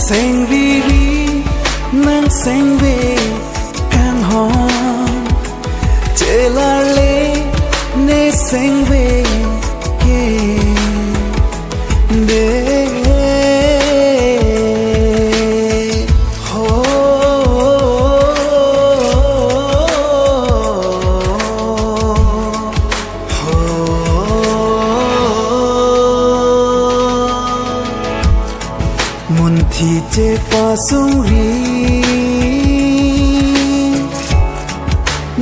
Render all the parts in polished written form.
Seng riri nang seng ve kang hon chela le ne seng ve ke de ho mun thi che pa sung ri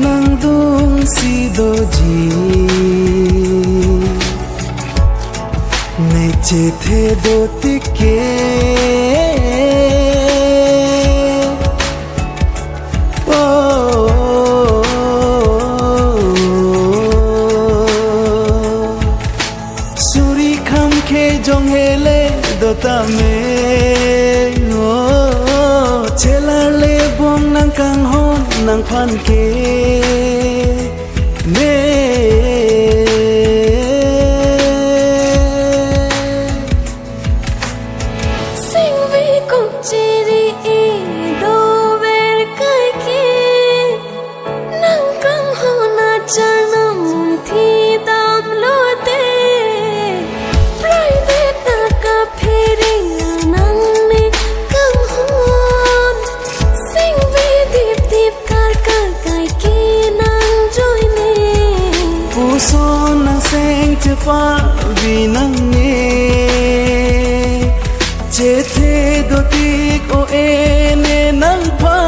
nang dung si do ji ne che the do tike suri kham khe jong hele do ta me chela le bong nang kang hon nang phan ke me sing vi kong chiri e do ver kai ke nang kang hon na chanam thi dam lo te private na ka pheri nang ne kang hon sing vi dip dip kar kar kai ke nang joy ne pu son nang seng che pa vi nang ne che the do tik o e ne nang pha